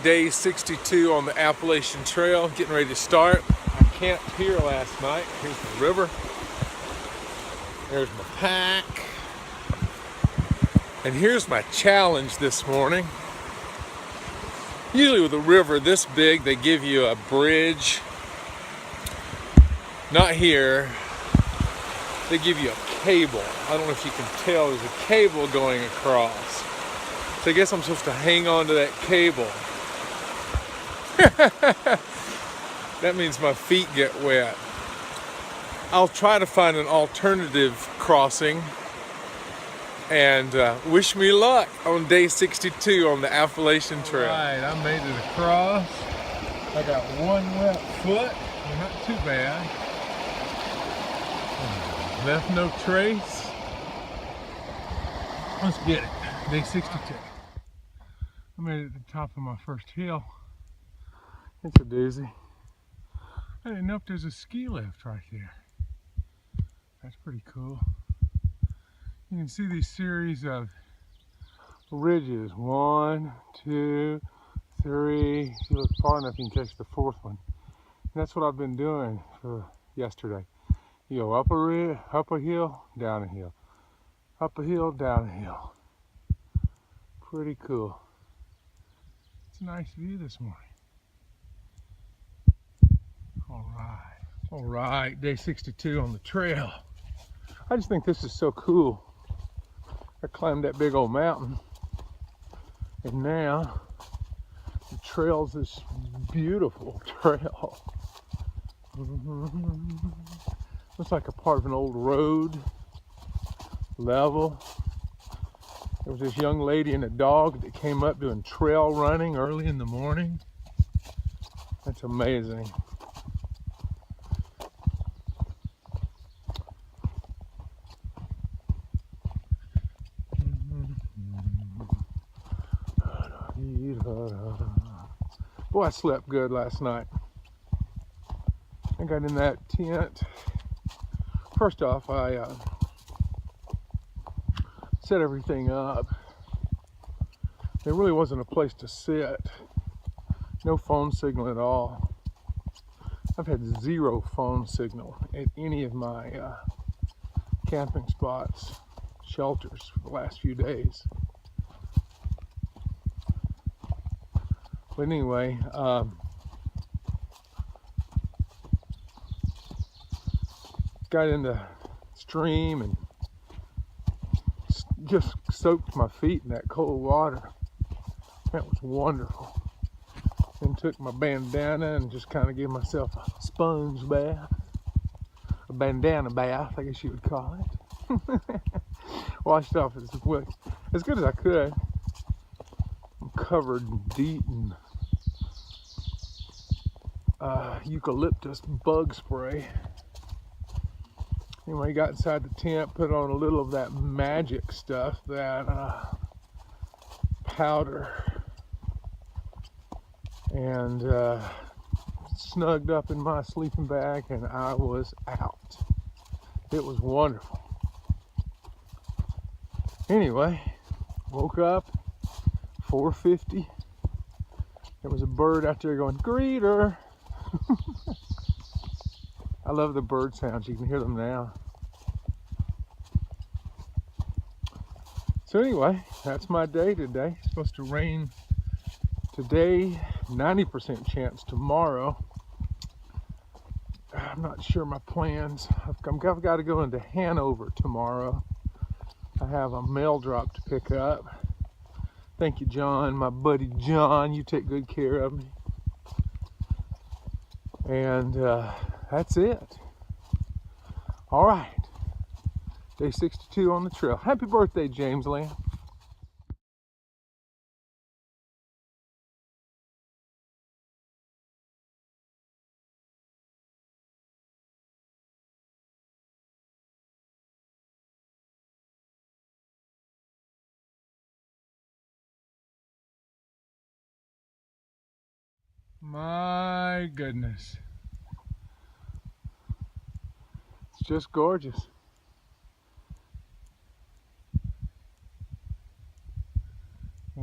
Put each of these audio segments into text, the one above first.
day 62 on the Appalachian Trail, getting ready to start. I camped here last night. Here's the river. There's my pack. And here's my challenge this morning. Usually with a river this big, they give you a bridge. Not here. They give you a cable. I don't know if you can tell, there's a cable going across. So I guess I'm supposed to hang on to that cable. That means my feet get wet. I'll try to find an alternative crossing. And wish me luck on day 62 on the Appalachian Trail. All right, I made it across. I got one wet foot, not too bad. Left no trace. Let's get it. Day 62. I made it to the top of my first hill. It's a doozy. I didn't know if there's a ski lift right there. That's pretty cool. You can see these series of ridges. 1, 2, 3. If you look far enough, you can catch the fourth one. And that's what I've been doing for yesterday. You go up a hill, down a hill. Up a hill, down a hill. Pretty cool. It's a nice view this morning. All right, day 62 on the trail. I just think this is so cool. I climbed that big old mountain, and now the trail's this beautiful trail. Looks like a part of an old road, level. There was this young lady and a dog that came up doing trail running early in the morning. That's amazing. Boy, I slept good last night. I got in that tent. First off, I set everything up. There really wasn't a place to sit. No phone signal at all. I've had zero phone signal at any of my camping spots, shelters for the last few days. But anyway, got in the stream and just soaked my feet in that cold water. That was wonderful. Then took my bandana and just kind of gave myself a sponge bath. A bandana bath, I guess you would call it. Washed off as good as I could. I'm covered deep in eucalyptus bug spray. Anyway, got inside the tent, put on a little of that magic stuff, that powder, and snugged up in my sleeping bag, and I was out. It was wonderful. Anyway, woke up 4:50. There was a bird out there going, "Greeter." I love the bird sounds. You can hear them now. So anyway, that's my day today. It's supposed to rain today, 90% chance tomorrow. I'm not sure my plans. I've got to go into Hanover tomorrow. I have a mail drop to pick up. Thank you, John, my buddy John. You take good care of me. And that's it. All right. Day 62 on the trail. Happy birthday, James Lamb. My goodness. It's just gorgeous.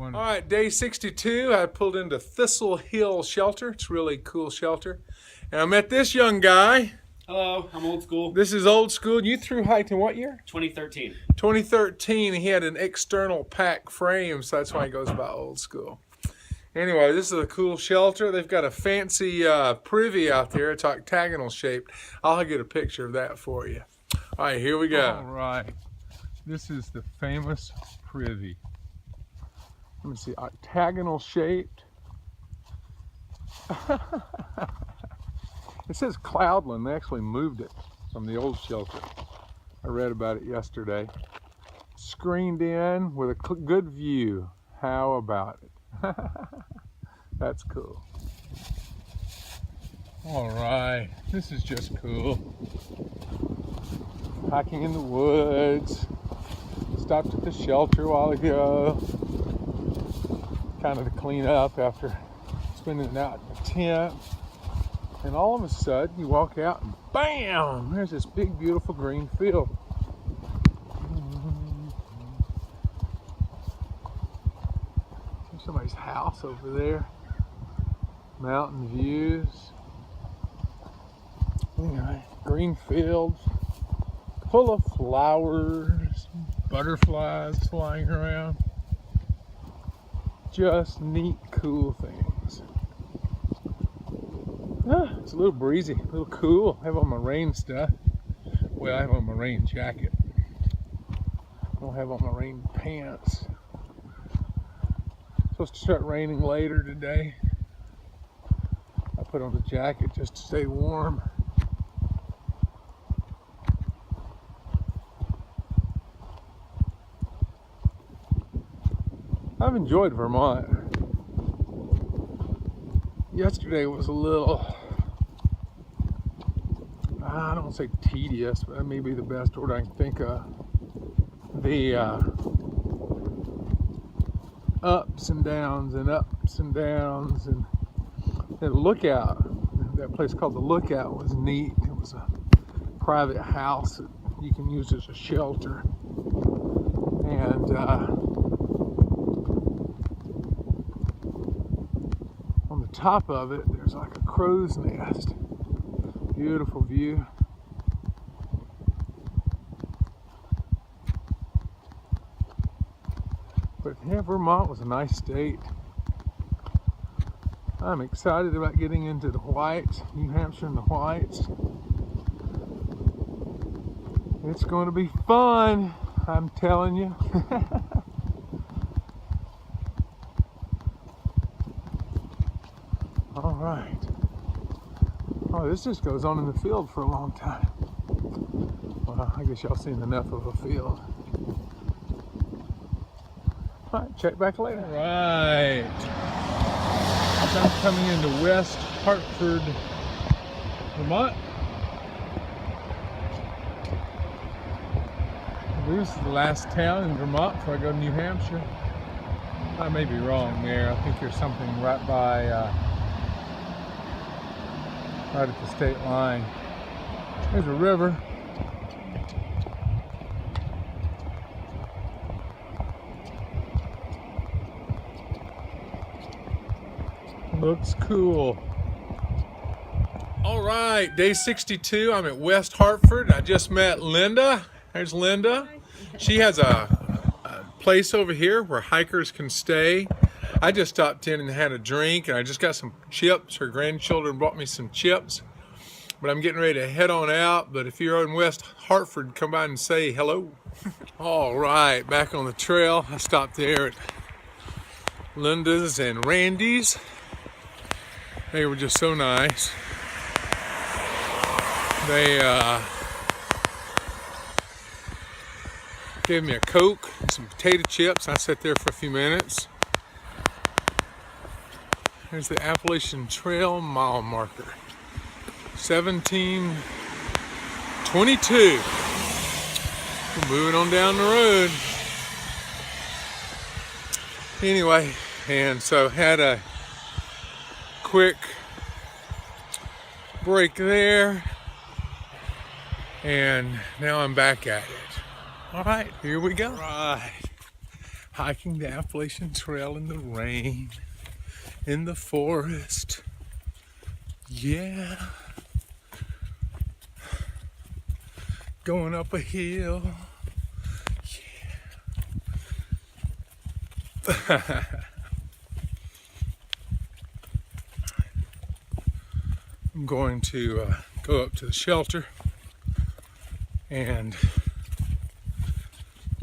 All right, day 62, I pulled into Thistle Hill Shelter. It's a really cool shelter. And I met this young guy. Hello, I'm old school. This is old school. You thru-hiked in what year? 2013. 2013. He had an external pack frame, so that's why he goes by old school. Anyway, this is a cool shelter. They've got a fancy privy out there. It's octagonal shaped. I'll get a picture of that for you. All right, here we go. All right. This is the famous privy. Let me see, octagonal shaped. It says Cloudland. They actually moved it from the old shelter. I read about it yesterday. Screened in with a good view. How about it? That's cool. All right, this is just cool. Hiking in the woods. Stopped at the shelter a while ago. Kind of to clean up after spending the night in the tent. And all of a sudden, you walk out and bam! There's this big, beautiful green field. There's somebody's house over there. Mountain views. Anyway, green fields. Full of flowers, butterflies flying around. Just neat, cool things. It's a little breezy, a little cool. I have on my rain stuff. Well, I have on my rain jacket. I don't have on my rain pants. It's supposed to start raining later today. I put on the jacket just to stay warm. I've enjoyed Vermont. Yesterday was a little, I don't want to say tedious, but that may be the best word I can think of. The ups and downs and ups and downs, and the lookout, that place called the Lookout was neat. It was a private house that you can use as a shelter. And on the top of it, there's like a crow's nest. Beautiful view. But yeah, Vermont was a nice state. I'm excited about getting into the Whites, New Hampshire and the Whites. It's going to be fun, I'm telling you. All right. Oh, this just goes on in the field for a long time. Well, I guess y'all seen enough of a field. All right, check back later. All right. I'm coming into West Hartford, Vermont. This is the last town in Vermont before I go to New Hampshire. I may be wrong there. I think there's something right by, right at the state line. There's a river. Looks cool. All right, day 62. I'm at West Hartford. I just met Linda. There's Linda. She has a place over here where hikers can stay. I just stopped in and had a drink, and I just got some chips. Her grandchildren brought me some chips. But I'm getting ready to head on out. But if you're in West Hartford, come by and say hello. All right, back on the trail. I stopped there at Linda's and Randy's. They were just so nice. They gave me a Coke, some potato chips. I sat there for a few minutes. There's the Appalachian Trail mile marker. 1722. We're moving on down the road. Anyway, and so had a quick break there, and now I'm back at it. All right, here we go. All right, hiking the Appalachian Trail in the rain, in the forest. Yeah. Going up a hill. Yeah. I'm going to go up to the shelter, and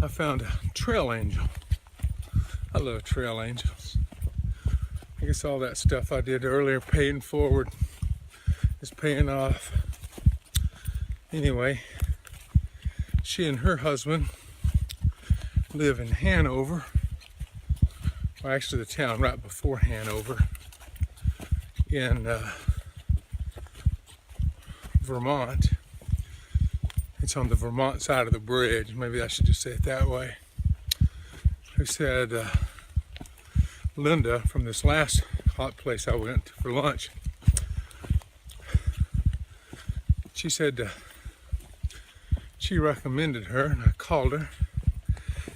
I found a trail angel. I love trail angels. I guess all that stuff I did earlier, paying forward, is paying off. Anyway, she and her husband live in Hanover. Well, actually the town right before Hanover in Vermont. It's on the Vermont side of the bridge. Maybe I should just say it that way. Who said, Linda, from this last hot place I went to for lunch, she said she recommended her, and I called her,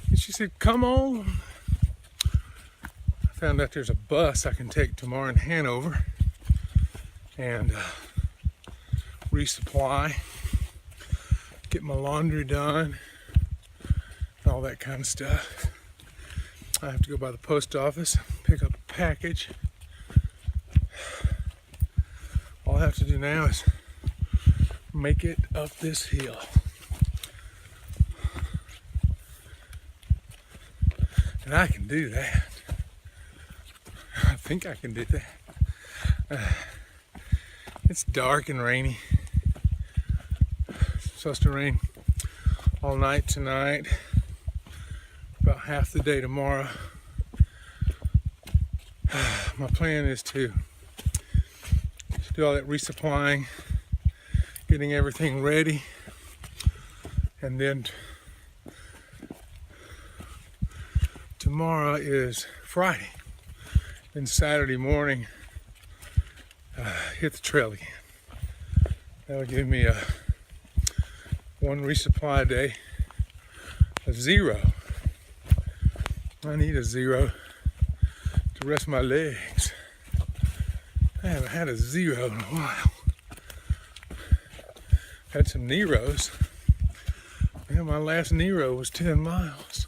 and she said, come on. I found out there's a bus I can take tomorrow in Hanover and resupply, get my laundry done, and all that kind of stuff. I have to go by the post office, pick up a package. All I have to do now is make it up this hill. And I can do that. I think I can do that. It's dark and rainy. It's supposed to rain all night tonight, about half the day tomorrow. My plan is to do all that resupplying, getting everything ready, and then tomorrow is Friday. Then Saturday morning, hit the trail again. That'll give me a one resupply day, a zero. I need a zero to rest my legs. I haven't had a zero in a while. Had some Neros. Yeah, my last Nero was 10 miles.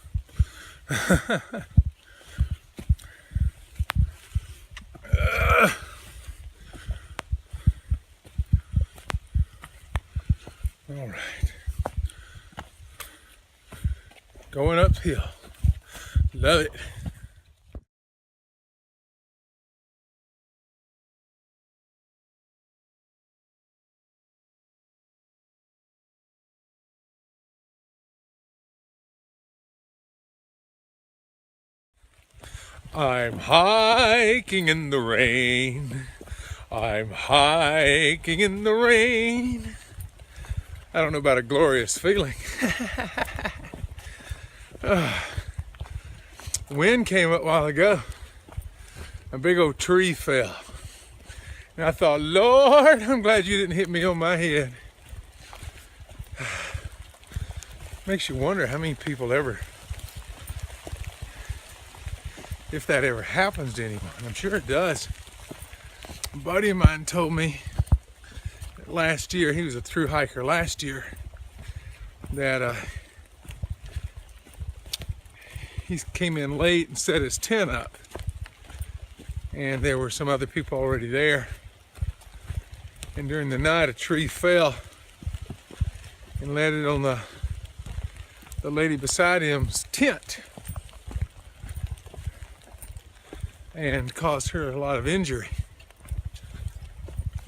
All right. Going uphill. Love it. I'm hiking in the rain. I'm hiking in the rain. I don't know about a glorious feeling. The wind came up a while ago. A big old tree fell. And I thought, Lord, I'm glad you didn't hit me on my head. Makes you wonder how many people ever, if that ever happens to anyone. I'm sure it does. A buddy of mine told me that last year, he was a thru-hiker last year, that he came in late and set his tent up. And there were some other people already there. And during the night, a tree fell and landed on the lady beside him's tent and caused her a lot of injury.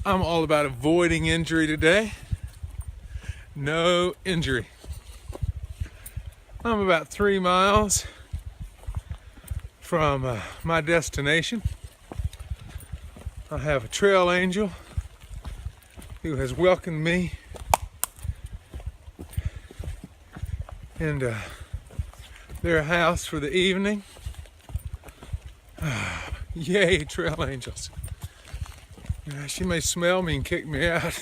I'm all about avoiding injury today. No injury. I'm about 3 miles from my destination. I have a trail angel who has welcomed me into their house for the evening. Yay, trail angels. She may smell me and kick me out.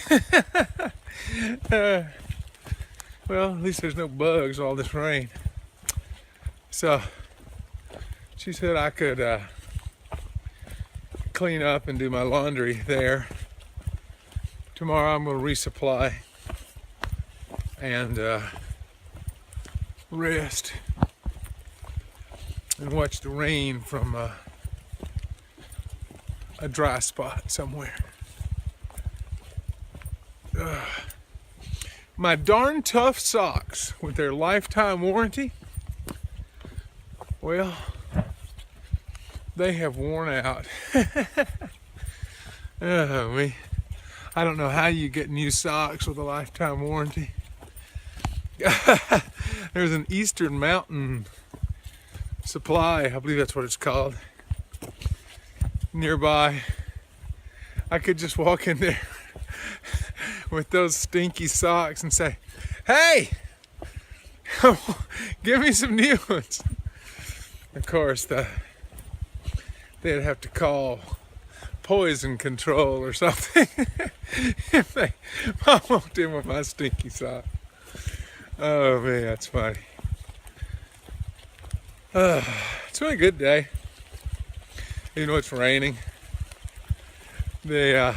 Well, at least there's no bugs, all this rain. So, she said I could clean up and do my laundry there. Tomorrow I'm going to resupply and rest and watch the rain from a dry spot somewhere. My darn tough socks with their lifetime warranty, well, they have worn out. I don't know how you get new socks with a lifetime warranty. There's an Eastern Mountain Supply, I believe that's what it's called, nearby. I could just walk in there with those stinky socks and say, hey, give me some new ones. Of course, they'd have to call poison control or something if I walked in with my stinky sock. Oh man, that's funny. It's been a good day, even though it's raining. I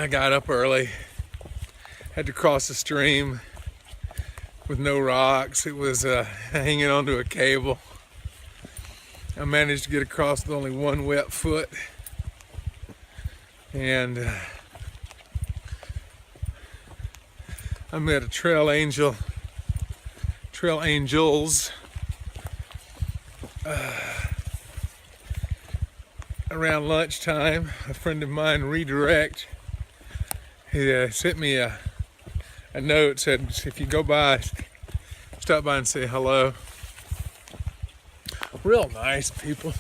got up early, had to cross the stream with no rocks. It was hanging onto a cable. I managed to get across with only one wet foot, and I met a trail angels around lunchtime. A friend of mine, Redirect, he sent me a note, said if you go by, stop by and say hello. Real nice people.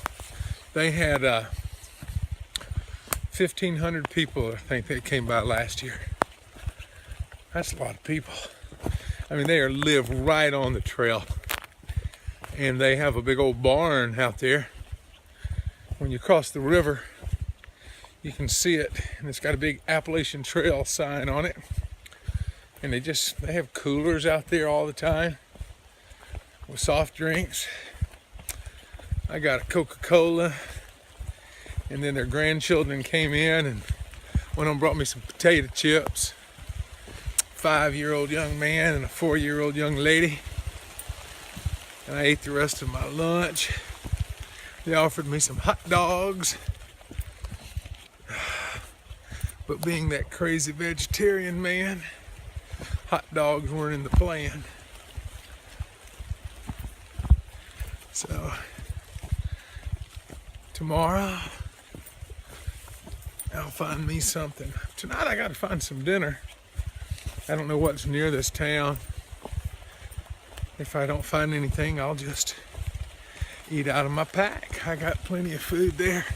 They had 1,500 people, I think, that came by last year. That's a lot of people. I mean, they live right on the trail, and they have a big old barn out there. When you cross the river, you can see it, and it's got a big Appalachian Trail sign on it. And they have coolers out there all the time with soft drinks. I got a Coca-Cola, and then their grandchildren came in, and one of them brought me some potato chips. 5-year-old young man and a 4-year-old young lady. And I ate the rest of my lunch. They offered me some hot dogs. But being that crazy vegetarian man, hot dogs weren't in the plan. So, tomorrow, I'll find me something. Tonight I gotta find some dinner. I don't know what's near this town. If I don't find anything, I'll just eat out of my pack. I got plenty of food there.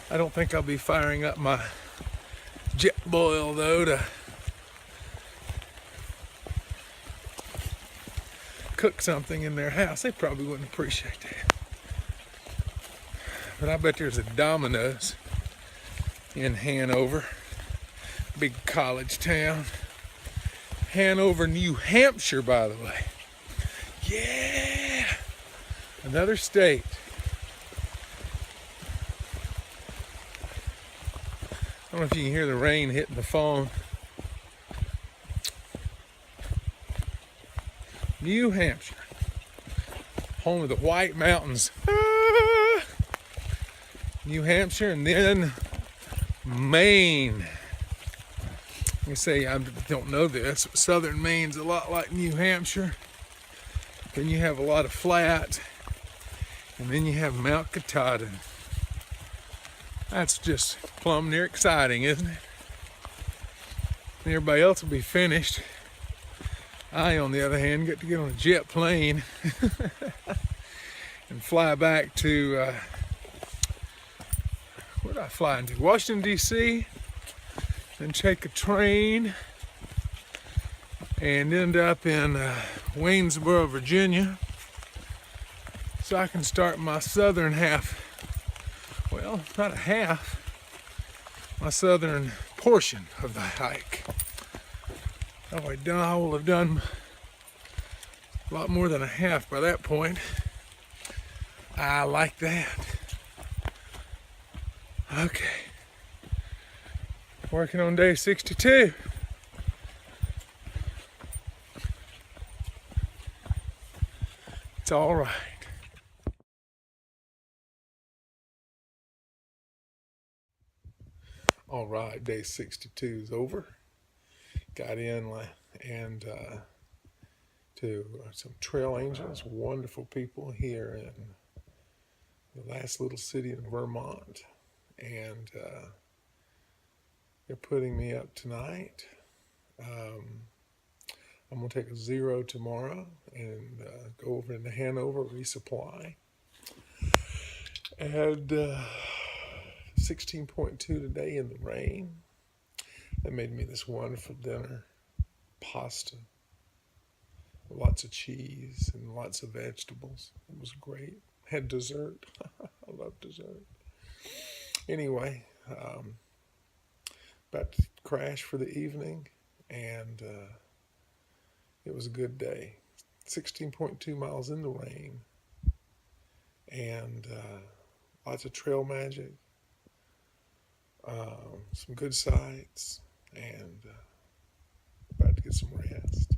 I don't think I'll be firing up my jet boil though to cook something in their house. They probably wouldn't appreciate that. But I bet there's a Domino's in Hanover, big college town. Hanover, New Hampshire, by the way. Yeah! Another state. I don't know if you can hear the rain hitting the phone. New Hampshire, home of the White Mountains. Ah! New Hampshire, and then Maine. You say, I don't know this, but southern Maine's a lot like New Hampshire. Then you have a lot of flat, and then you have Mount Katahdin. That's just plumb near exciting, isn't it? And everybody else will be finished. I, on the other hand, get to get on a jet plane and fly back to, where did I fly into? Washington, D.C., then take a train and end up in Waynesboro, Virginia, so I can start my southern half, well, not a half, my southern portion of the hike. I will have done A lot more than a half by that point. I like that. Okay. Working on day 62. It's all right. All right, day 62 is over. Got in and to some trail angels, wonderful people here in the last little city in Vermont. And they're putting me up tonight. I'm going to take a 0 tomorrow and go over into Hanover, resupply. And 16.2 today in the rain. They made me this wonderful dinner, pasta, lots of cheese and lots of vegetables. It was great. Had dessert. I love dessert. Anyway, about to crash for the evening, and it was a good day. 16.2 miles in the rain, and lots of trail magic, some good sights, and about to get some rest.